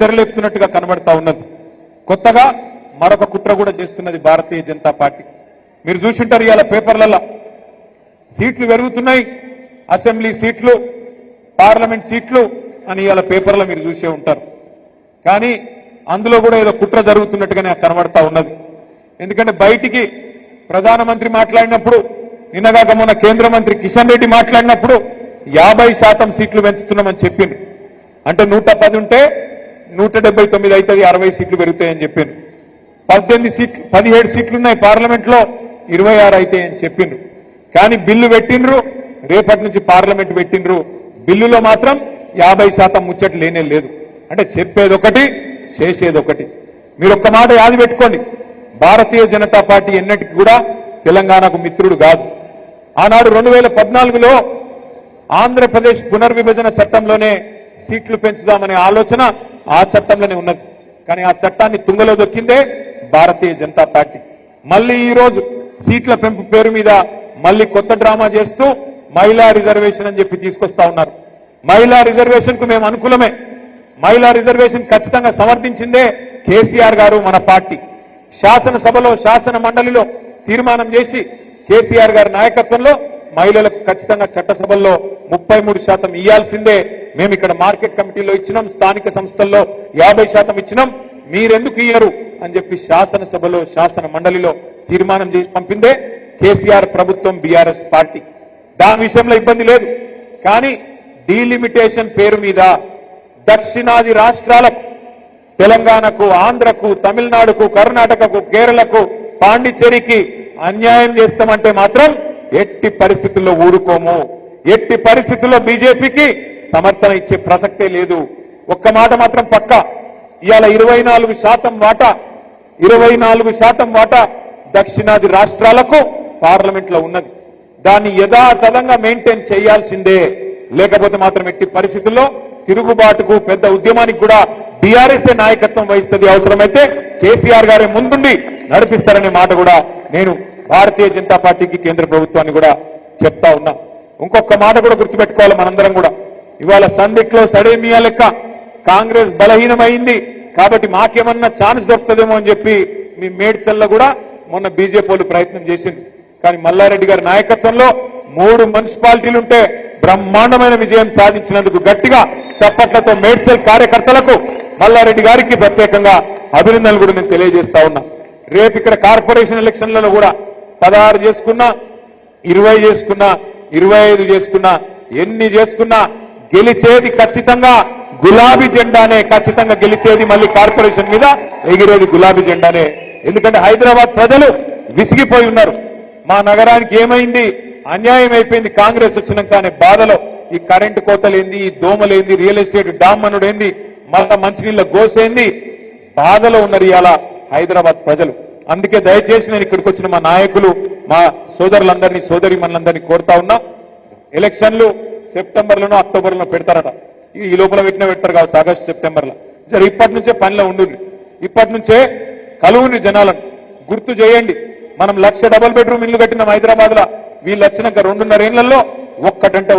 నిద్రలేపుతున్నట్టుగా కనబడతా ఉన్నది. కొత్తగా మరొక కుట్ర కూడా చేస్తున్నది భారతీయ జనతా పార్టీ. మీరు చూసింటారు ఇవాళ పేపర్లలో సీట్లు పెరుగుతున్నాయి, అసెంబ్లీ సీట్లు, పార్లమెంట్ సీట్లు అని ఇవాళ పేపర్లో మీరు చూసే ఉంటారు. కానీ అందులో కూడా ఏదో కుట్ర జరుగుతున్నట్టుగానే కనబడతా ఉన్నది. ఎందుకంటే బయటికి ప్రధానమంత్రి మాట్లాడినప్పుడు, నిన్నగాక మొన్న కేంద్ర మంత్రి కిషన్ రెడ్డి మాట్లాడినప్పుడు 50% సీట్లు పెంచుతున్నామని చెప్పింది. అంటే 110 ఉంటే 179 అవుతుంది, 60 సీట్లు పెరుగుతాయని చెప్పింది. 17 సీట్లున్నాయి పార్లమెంట్ లో, 26 అవుతాయని చెప్పిండ్రు. కానీ బిల్లు పెట్టిండ్రు, రేపటి నుంచి పార్లమెంట్ పెట్టిండ్రు. బిల్లులో మాత్రం 50% ముచ్చట లేనే లేదు. అంటే చెప్పేదొకటి చేసేదొకటి. మీరు ఒక్క మాట యాది పెట్టుకోండి, భారతీయ జనతా పార్టీ ఎన్నటికి కూడా తెలంగాణకు మిత్రుడు కాదు. ఆనాడు 2014లో ఆంధ్రప్రదేశ్ పునర్విభజన చట్టంలోనే సీట్లు పెంచుదామనే ఆలోచన ఆ చట్టంలోనే ఉన్నది. కానీ ఆ చట్టాన్ని తుంగలో దొక్కిందే భారతీయ జనతా పార్టీ. మళ్ళీ ఈ రోజు సీట్ల పెంపు పేరు మీద మళ్ళీ కొత్త డ్రామా చేస్తూ మహిళా రిజర్వేషన్ అని చెప్పి తీసుకొస్తా ఉన్నారు. మహిళా రిజర్వేషన్ కు మేము అనుకూలమే. మహిళా రిజర్వేషన్ ఖచ్చితంగా సమర్థించిందే కేసీఆర్ గారు, మన పార్టీ. శాసనసభలో, శాసన మండలిలో తీర్మానం చేసి కేసీఆర్ గారి నాయకత్వంలో మహిళలకు ఖచ్చితంగా చట్టసభల్లో 33% ఇయ్యాల్సిందే. మేము ఇక్కడ మార్కెట్ కమిటీలో ఇచ్చినాం, స్థానిక సంస్థల్లో 50% ఇచ్చినాం, మీరెందుకు ఇయ్యరు అని చెప్పి శాసనసభలో, శాసన మండలిలో తీర్మానం చేసి పంపిందే కేసీఆర్ ప్రభుత్వం, బీఆర్ఎస్ పార్టీ. దాని విషయంలో ఇబ్బంది లేదు. కానీ డీలిమిటేషన్ పేరు మీద దక్షిణాది రాష్ట్రాలకు, తెలంగాణకు, ఆంధ్రకు, తమిళనాడుకు, కర్ణాటకకు, కేరళకు, పాండిచ్చేరికి అన్యాయం చేస్తామంటే మాత్రం ఎట్టి పరిస్థితుల్లో ఊరుకోము. ఎట్టి పరిస్థితుల్లో బీజేపీకి సమర్థన ఇచ్చే ప్రసక్తే లేదు. ఒక్క మాట మాత్రం పక్కా, ఇవాళ 24% వాటా దక్షిణాది రాష్ట్రాలకు పార్లమెంట్ లో ఉన్నది. దాన్ని యథాతథంగా మెయింటైన్ చేయాల్సిందే. లేకపోతే మాత్రం ఎట్టి పరిస్థితుల్లో తిరుగుబాటుకు, పెద్ద ఉద్యమానికి కూడా బీఆర్ఎస్ నాయకత్వం వహిస్తుంది. అవసరమైతే కేసీఆర్ గారే ముందుండి నడిపిస్తారనే మాట కూడా నేను భారతీయ జనతా పార్టీకి, కేంద్ర ప్రభుత్వాన్ని కూడా చెప్తా ఉన్నా. ఇంకొక మాట కూడా గుర్తుపెట్టుకోవాలి మనందరం కూడా. ఇవాళ సందిట్లో సడేమియా లెక్క కాంగ్రెస్ బలహీనమైంది కాబట్టి మాకేమన్నా ఛాన్స్ దొరుకుతుందేమో అని చెప్పి మీ మేడ్చల్లో కూడా మొన్న బీజేపీ ప్రయత్నం చేసింది. కానీ మల్లారెడ్డి గారి నాయకత్వంలో 3 మున్సిపాలిటీలుంటే బ్రహ్మాండమైన విజయం సాధించినందుకు గట్టిగా చప్పట్లతో మేడ్చల్ కార్యకర్తలకు, మల్లారెడ్డి గారికి ప్రత్యేకంగా అభినందనలు కూడా నేను తెలియజేస్తా ఉన్నా. రేపు ఇక్కడ కార్పొరేషన్ ఎలక్షన్లలో కూడా 16 చేసుకున్నా, 20 చేసుకున్నా, 25 చేసుకున్నా, ఎన్ని చేసుకున్నా గెలిచేది ఖచ్చితంగా గులాబీ జెండానే. ఖచ్చితంగా గెలిచేది మళ్ళీ కార్పొరేషన్ మీద ఎగిరేది గులాబీ జెండానే. ఎందుకంటే హైదరాబాద్ ప్రజలు విసిగిపోయి ఉన్నారు. మా నగరానికి ఏమైంది, అన్యాయం అయిపోయింది కాంగ్రెస్ వచ్చినాక అనే బాధలో, ఈ కరెంటు కోతలేంది, ఈ దోమలేంది, రియల్ ఎస్టేట్ డామ్మనుడేంది, మళ్ళా మంచినీళ్ళ గోసేంది, బాధలో ఉన్నారు ఇవాళ హైదరాబాద్ ప్రజలు. అందుకే దయచేసి నేను ఇక్కడికి వచ్చిన మా నాయకులు, మా సోదరులందరినీ, సోదరిమణులందరినీ కోరుతా ఉన్నా, ఎలక్షన్లు సెప్టెంబర్లోనో అక్టోబర్లో పెడతారట. ఈ లోపల పెడతారు కావచ్చు, ఆగస్టు సెప్టెంబర్లో. సరే, ఇప్పటి నుంచే పనిలో ఉండుంది. ఇప్పటి నుంచే కలువుని జనాలను గుర్తు చేయండి. మనం 1,00,000 డబుల్ బెడ్రూమ్ ఇల్లు కట్టినాం హైదరాబాద్ లో. వీళ్ళు వచ్చినాక 2.5 ఏళ్లలో ఒక్కటంటే